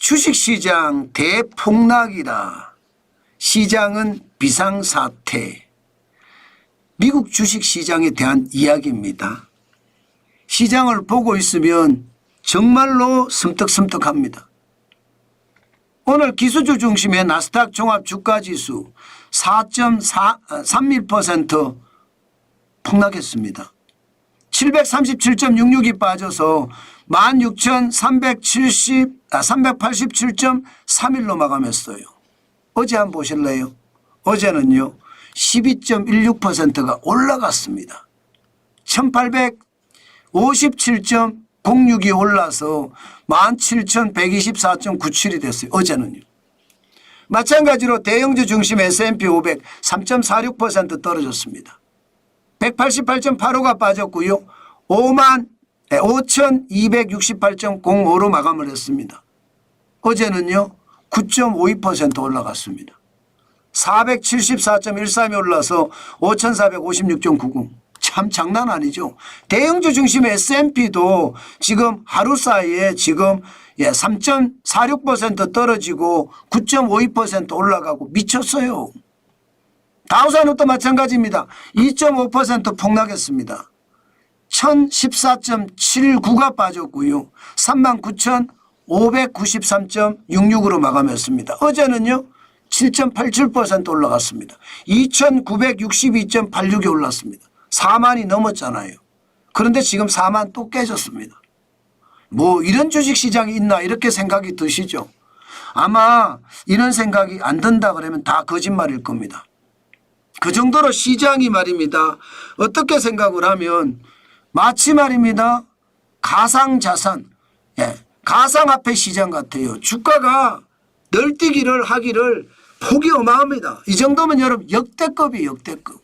주식시장 대폭락이다. 시장은 비상사태. 미국 주식시장에 대한 이야기입니다. 시장을 보고 있으면 정말로 섬뜩섬뜩합니다. 오늘 기술주 중심의 나스닥 종합주가지수 4.31% 폭락했습니다. 737.66이 빠져서 16,387.31로 마감했어요. 어제 한번 보실래요? 어제는요 12.16%가 올라갔습니다. 1857.06이 올라서 17,124.97이 됐어요. 어제는요. 마찬가지로 대형주 중심 S&P 500 3.46% 떨어졌습니다. 188.85가 빠졌고요. 5,268.05로 마감을 했습니다. 어제는요 9.52% 올라갔습니다. 474.13이 올라서 5,456.90. 참 장난 아니죠. 대형주 중심의 S&P도 지금 하루 사이에 지금 3.46% 떨어지고 9.52% 올라가고 미쳤어요. 다우산업도 마찬가지입니다. 2.5% 폭락했습니다. 1014.79가 빠졌고요. 39,593.66으로 마감했습니다. 어제는요 7.87% 올라갔습니다. 2,962.86이 올랐습니다. 4만이 넘었잖아요. 그런데 지금 4만 또 깨졌습니다. 뭐 이런 주식시장이 있나 이렇게 생각이 드시죠. 아마 이런 생각이 안 든다 그러면 다 거짓말일 겁니다. 그 정도로 시장이 말입니다. 어떻게 생각을 하면 마치 말입니다. 가상자산, 가상화폐 시장 같아요. 주가가 널뛰기를 하기를 폭이 어마합니다. 이 정도면 여러분 역대급이에요. 역대급.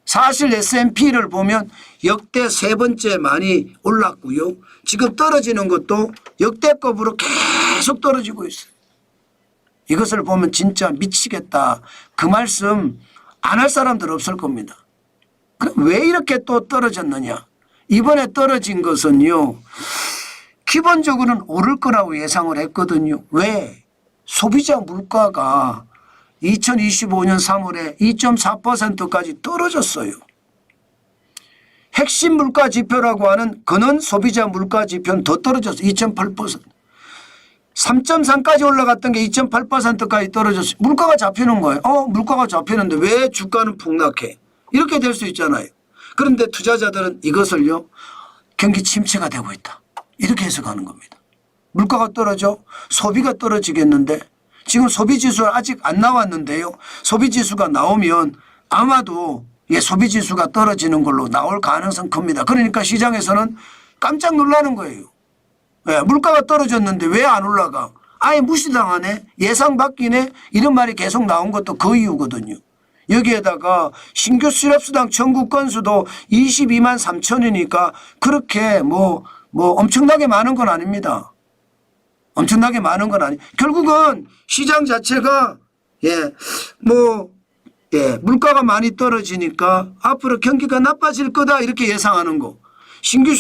사실 S&P를 보면 역대 세 번째 많이 올랐고요. 지금 떨어지는 것도 역대급으로 계속 떨어지고 있어요. 이것을 보면 진짜 미치겠다. 그 말씀 안 할 사람들 없을 겁니다. 그럼 왜 이렇게 또 떨어졌느냐. 이번에 떨어진 것은요. 기본적으로는 오를 거라고 예상을 했거든요. 왜? 소비자 물가가 2025년 3월에 2.4%까지 떨어졌어요. 핵심 물가 지표라고 하는 근원 소비자 물가 지표는 더 떨어졌어요. 2.8%. 3.3까지 올라갔던 게 2.8%까지 떨어졌어요. 물가가 잡히는 거예요. 물가가 잡히는데 왜 주가는 폭락해? 이렇게 될 수 있잖아요. 그런데 투자자들은 이것을요. 경기 침체가 되고 있다. 이렇게 해석하는 겁니다. 물가가 떨어져 소비가 떨어지겠는데 지금 소비지수가 아직 안 나왔는데요. 소비지수가 나오면 아마도 소비지수가 떨어지는 걸로 나올 가능성 큽니다. 그러니까 시장에서는 깜짝 놀라는 거예요. 물가가 떨어졌는데 왜 안 올라가? 아예 무시당하네. 예상 밖이네. 이런 말이 계속 나온 것도 그 이유거든요. 여기에다가 신규 실업수당 청구 건수도 22만 3천이니까 그렇게 뭐 엄청나게 많은 건 아닙니다. 엄청나게 많은 건 아니. 결국은 시장 자체가 물가가 많이 떨어지니까 앞으로 경기가 나빠질 거다 이렇게 예상하는 거. 신규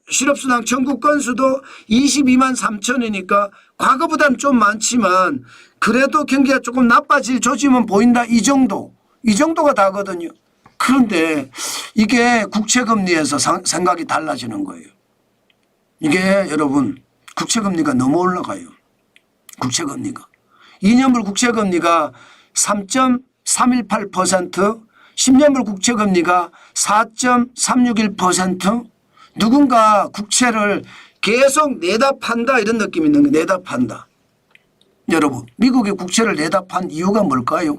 실업수당 청구 건수도 22만 3천이니까 과거보다는 좀 많지만 그래도 경기가 조금 나빠질 조짐은 보인다 이 정도가 다거든요. 그런데 이게 국채금리에서 생각이 달라지는 거예요. 이게 여러분 국채금리가 너무 올라가요. 국채금리가. 2년물 국채금리가 3.318%, 10년물 국채금리가 4.361%. 누군가 국채를 계속 내다 판다 이런 느낌이 있는 거예요. 내다 판다. 여러분 미국의 국채를 내다 판 이유가 뭘까요?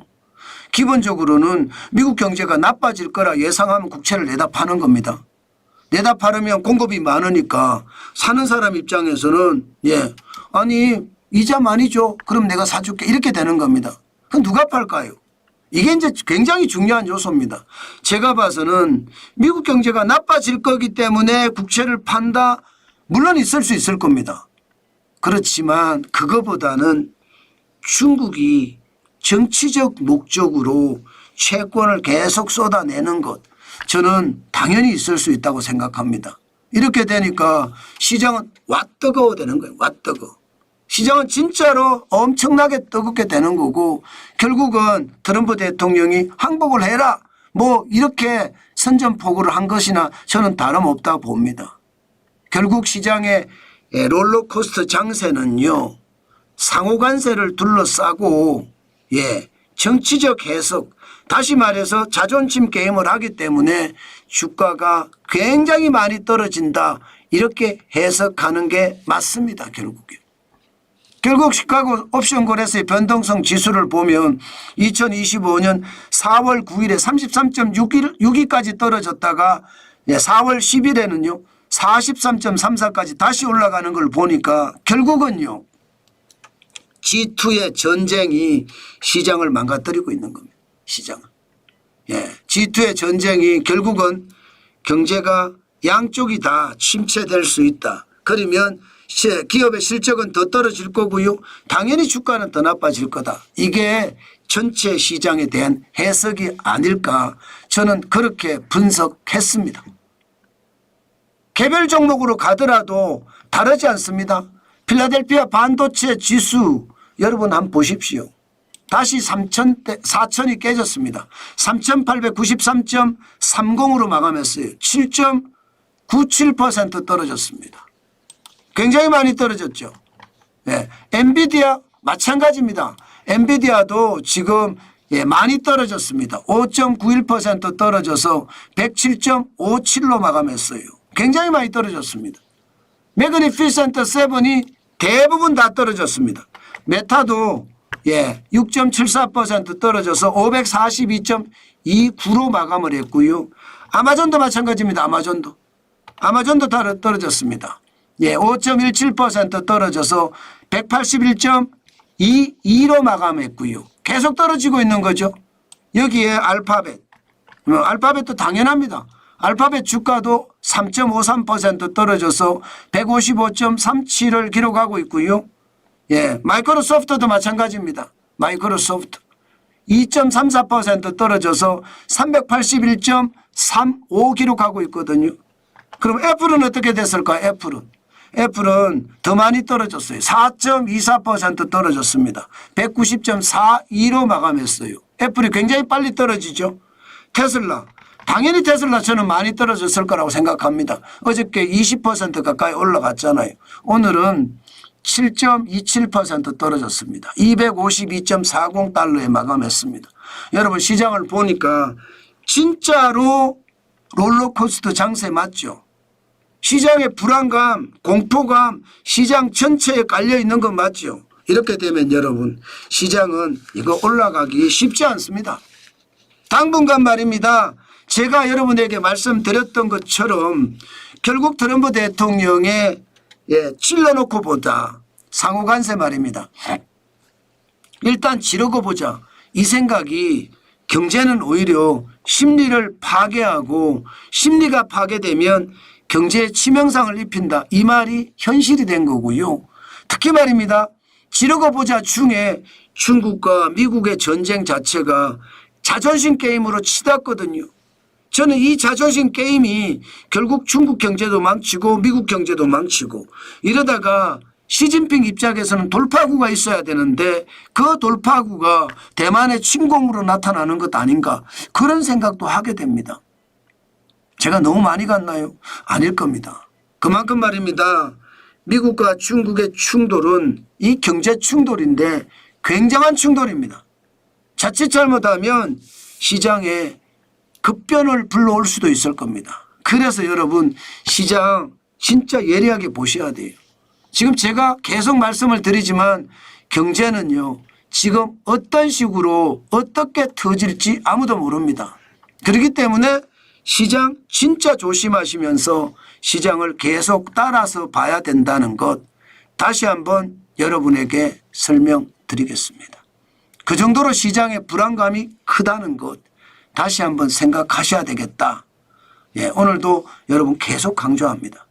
기본적으로는 미국 경제가 나빠질 거라 예상하면 국채를 내다 파는 겁니다. 내다 팔으면 공급이 많으니까 사는 사람 입장에서는 아니 이자 많이 줘 그럼 내가 사줄게 이렇게 되는 겁니다. 그럼 누가 팔까요? 이게 이제 굉장히 중요한 요소입니다. 제가 봐서는 미국 경제가 나빠질 거기 때문에 국채를 판다 물론 있을 수 있을 겁니다. 그렇지만 그거보다는 중국이 정치적 목적으로 채권을 계속 쏟아내는 것 저는 당연히 있을 수 있다고 생각합니다. 이렇게 되니까 시장은 와 뜨거워 되는 거예요. 와 뜨거. 시장은 진짜로 엄청나게 뜨겁게 되는 거고 결국은 트럼프 대통령이 항복을 해라 뭐 이렇게 선전포고를 한 것이나 저는 다름없다고 봅니다. 결국 시장의 롤러코스터 장세는요. 상호관세를 둘러싸고 정치적 해석 다시 말해서 자존심 게임을 하기 때문에 주가가 굉장히 많이 떨어진다 이렇게 해석하는 게 맞습니다. 결국 시카고 옵션 거래소의 변동성 지수를 보면 2025년 4월 9일에 33.62까지 떨어졌다가 4월 10일에는요 43.34까지 다시 올라가는 걸 보니까 결국은요 G2의 전쟁이 시장을 망가뜨리고 있는 겁니다. 시장은. G2의 전쟁이 결국은 경제가 양쪽이 다 침체될 수 있다. 그러면 기업의 실적은 더 떨어질 거고요. 당연히 주가는 더 나빠질 거다. 이게 전체 시장에 대한 해석이 아닐까 저는 그렇게 분석했습니다. 개별 종목으로 가더라도 다르지 않습니다. 필라델피아 반도체 지수 여러분 한번 보십시오. 다시 4천이 깨졌습니다. 3,893.30으로 마감했어요. 7.97% 떨어졌습니다. 굉장히 많이 떨어졌죠. 엔비디아 마찬가지입니다. 엔비디아도 지금 많이 떨어졌습니다. 5.91% 떨어져서 107.57로 마감했어요. 굉장히 많이 떨어졌습니다. 매그니피센트 7이 대부분 다 떨어졌습니다. 메타도 6.74% 떨어져서 542.29로 마감을 했고요. 아마존도 마찬가지입니다. 아마존도 떨어졌습니다. 5.17% 떨어져서 181.22로 마감했고요. 계속 떨어지고 있는 거죠. 여기에 알파벳도 당연합니다. 알파벳 주가도 3.53% 떨어져서 155.37을 기록하고 있고요. 마이크로소프트도 마찬가지입니다. 마이크로소프트 2.34% 떨어져서 381.35 기록하고 있거든요. 그럼 애플은 어떻게 됐을까요? 애플은 더 많이 떨어졌어요. 4.24% 떨어졌습니다. 190.42로 마감했어요. 애플이 굉장히 빨리 떨어지죠. 테슬라. 당연히 테슬라 저는 많이 떨어졌을 거라고 생각합니다. 어저께 20% 가까이 올라갔잖아요. 오늘은 7.27% 떨어졌습니다. 252.40달러에 마감했습니다. 여러분 시장을 보니까 진짜로 롤러코스터 장세 맞죠? 시장의 불안감, 공포감, 시장 전체에 깔려 있는 건 맞죠? 이렇게 되면 여러분 시장은 이거 올라가기 쉽지 않습니다. 당분간 말입니다. 제가 여러분에게 말씀드렸던 것처럼 결국 트럼프 대통령의 찔러놓고 보자. 상호관세 말입니다. 일단 지르고 보자. 이 생각이 경제는 오히려 심리를 파괴하고 심리가 파괴되면 경제에 치명상을 입힌다. 이 말이 현실이 된 거고요. 특히 말입니다. 지르고 보자 중에 중국과 미국의 전쟁 자체가 자존심 게임으로 치닫거든요. 저는 이 자존심 게임이 결국 중국 경제도 망치고 미국 경제도 망치고 이러다가 시진핑 입장에서는 돌파구가 있어야 되는데 그 돌파구가 대만의 침공으로 나타나는 것 아닌가 그런 생각도 하게 됩니다. 제가 너무 많이 갔나요? 아닐 겁니다. 그만큼 말입니다. 미국과 중국의 충돌은 이 경제 충돌인데 굉장한 충돌입니다. 자칫 잘못하면 시장에 급변을 불러올 수도 있을 겁니다. 그래서 여러분 시장 진짜 예리하게 보셔야 돼요. 지금 제가 계속 말씀을 드리지만 경제는요 지금 어떤 식으로 어떻게 터질지 아무도 모릅니다. 그렇기 때문에 시장 진짜 조심하시면서 시장을 계속 따라서 봐야 된다는 것 다시 한번 여러분에게 설명드리겠습니다. 그 정도로 시장의 불안감이 크다는 것 다시 한번 생각하셔야 되겠다. 오늘도 여러분 계속 강조합니다.